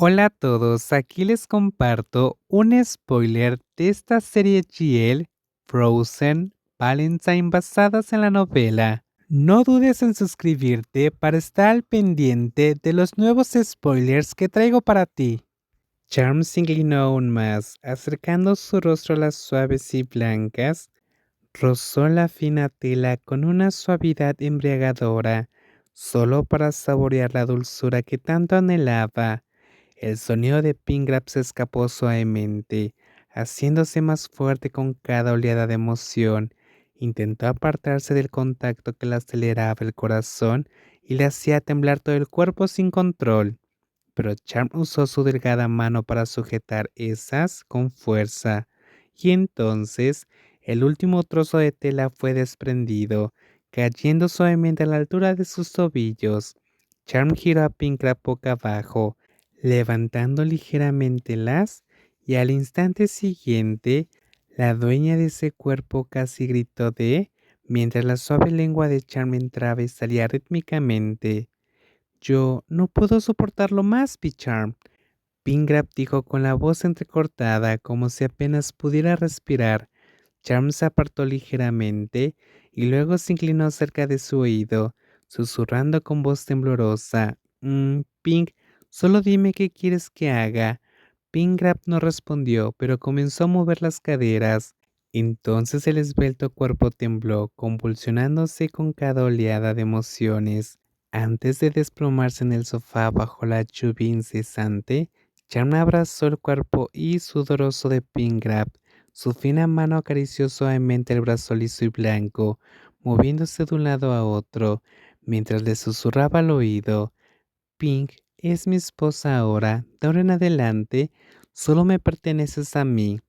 Hola a todos, aquí les comparto un spoiler de esta serie GL Frozen Valentine basadas en la novela. No dudes en suscribirte para estar al pendiente de los nuevos spoilers que traigo para ti. Charm se inclinó aún más, acercando su rostro a las suaves y blancas, rozó la fina tela con una suavidad embriagadora, solo para saborear la dulzura que tanto anhelaba. El sonido de Pingrap se escapó suavemente, haciéndose más fuerte con cada oleada de emoción. Intentó apartarse del contacto que le aceleraba el corazón y le hacía temblar todo el cuerpo sin control, pero Charm usó su delgada mano para sujetar esas con fuerza, y entonces el último trozo de tela fue desprendido, cayendo suavemente a la altura de sus tobillos. Charm giró a Pingrap boca abajo, levantando ligeramente las, y al instante siguiente, la dueña de ese cuerpo casi gritó mientras la suave lengua de Charm entraba y salía rítmicamente. Yo no puedo soportarlo más, Picharm. Pingrap dijo con la voz entrecortada, como si apenas pudiera respirar. Charm se apartó ligeramente y luego se inclinó cerca de su oído, susurrando con voz temblorosa. Pink, solo dime qué quieres que haga. Pingrap no respondió, pero comenzó a mover las caderas. Entonces el esbelto cuerpo tembló, convulsionándose con cada oleada de emociones. Antes de desplomarse en el sofá bajo la lluvia incesante, Charm abrazó el cuerpo y sudoroso de Pingrap. Su fina mano acarició suavemente el brazo liso y blanco, moviéndose de un lado a otro, mientras le susurraba al oído: Pink es mi esposa ahora, de ahora en adelante, solo me perteneces a mí.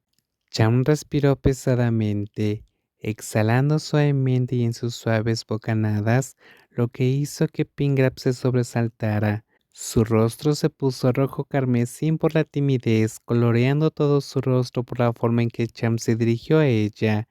Cham respiró pesadamente, exhalando suavemente y en sus suaves bocanadas, lo que hizo que Pingrap se sobresaltara. Su rostro se puso rojo carmesí por la timidez, coloreando todo su rostro por la forma en que Cham se dirigió a ella.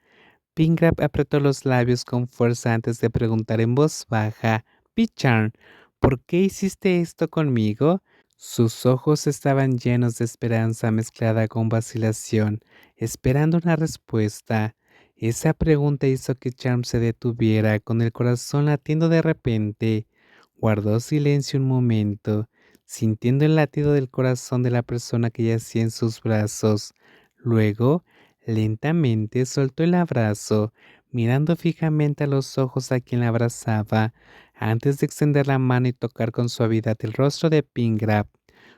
Pingrap apretó los labios con fuerza antes de preguntar en voz baja: Picharn, ¿por qué hiciste esto conmigo? Sus ojos estaban llenos de esperanza mezclada con vacilación, esperando una respuesta. Esa pregunta hizo que Charm se detuviera, con el corazón latiendo de repente. Guardó silencio un momento, sintiendo el latido del corazón de la persona que yacía en sus brazos. Luego, lentamente soltó el abrazo, mirando fijamente a los ojos a quien la abrazaba, antes de extender la mano y tocar con suavidad el rostro de Pingrap.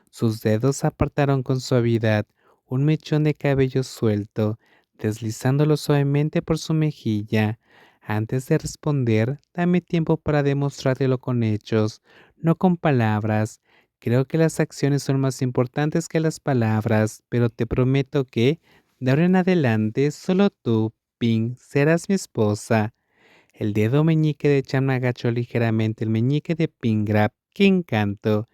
Sus dedos apartaron con suavidad un mechón de cabello suelto, deslizándolo suavemente por su mejilla. Antes de responder, dame tiempo para demostrártelo con hechos, no con palabras. Creo que las acciones son más importantes que las palabras, pero te prometo que, de ahora en adelante, solo tú, Pink, serás mi esposa. El dedo meñique de Cham agachó ligeramente el meñique de Pingrap. ¡Qué encanto!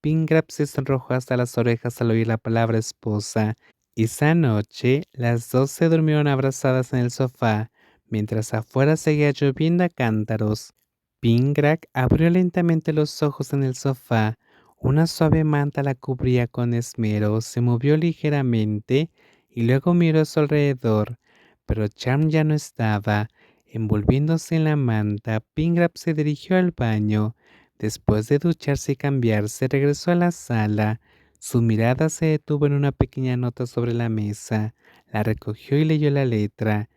Pingrap se sonrojó hasta las orejas al oír la palabra esposa. Esa noche, las dos se durmieron abrazadas en el sofá, mientras afuera seguía lloviendo a cántaros. Pingrap abrió lentamente los ojos en el sofá. Una suave manta la cubría con esmero, se movió ligeramente y luego miró a su alrededor, pero Charm ya no estaba. Envolviéndose en la manta, Pingrap se dirigió al baño. Después de ducharse y cambiarse, regresó a la sala. Su mirada se detuvo en una pequeña nota sobre la mesa. La recogió y leyó la letra.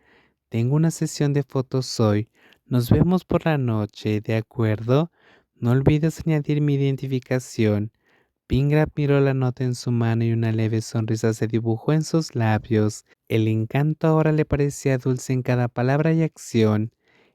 Tengo una sesión de fotos hoy. Nos vemos por la noche, ¿de acuerdo? No olvides añadir mi identificación. Pingrap miró la nota en su mano y una leve sonrisa se dibujó en sus labios. El encanto ahora le parecía dulce en cada palabra y acción.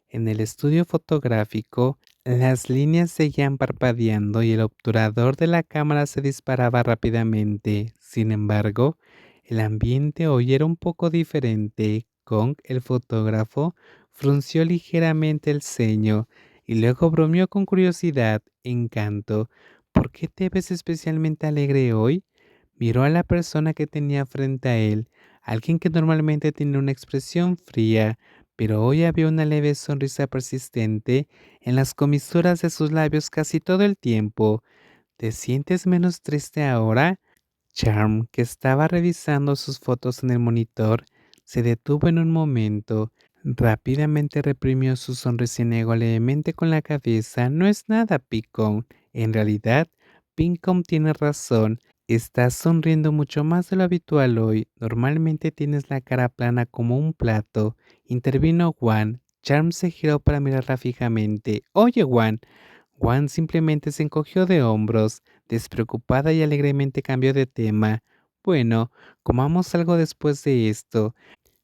En el estudio fotográfico, las líneas seguían parpadeando y el obturador de la cámara se disparaba rápidamente. Sin embargo, el ambiente hoy era un poco diferente. Kong, el fotógrafo, frunció ligeramente el ceño y luego bromeó con curiosidad. Encanto, ¿por qué te ves especialmente alegre hoy? Miró a la persona que tenía frente a él, alguien que normalmente tiene una expresión fría, pero hoy había una leve sonrisa persistente en las comisuras de sus labios casi todo el tiempo. ¿Te sientes menos triste ahora? Charm, que estaba revisando sus fotos en el monitor, se detuvo en un momento. Rápidamente reprimió su sonrisa y negó levemente con la cabeza. No es nada, Picón. En realidad, Pinkham tiene razón. Estás sonriendo mucho más de lo habitual hoy. Normalmente tienes la cara plana como un plato. Intervino Juan. Charm se giró para mirarla fijamente. Oye, Juan. Juan simplemente se encogió de hombros, despreocupada y alegremente cambió de tema. Bueno, comamos algo después de esto.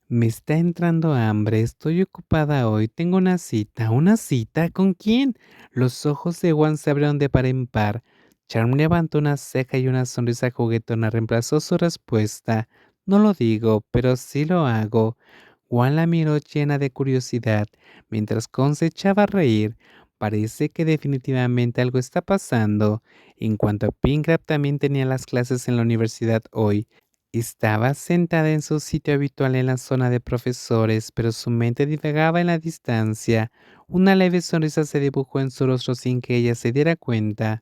Me está entrando hambre, estoy ocupada hoy, tengo una cita. ¿Una cita? ¿Con quién? Los ojos de Juan se abrieron de par en par. Charm levantó una ceja y una sonrisa juguetona reemplazó su respuesta. No lo digo, pero sí lo hago. Juan la miró llena de curiosidad, mientras Con se echaba a reír. Parece que definitivamente algo está pasando. En cuanto a Pinkrab, también tenía las clases en la universidad hoy. Estaba sentada en su sitio habitual en la zona de profesores, pero su mente divagaba en la distancia. Una leve sonrisa se dibujó en su rostro sin que ella se diera cuenta.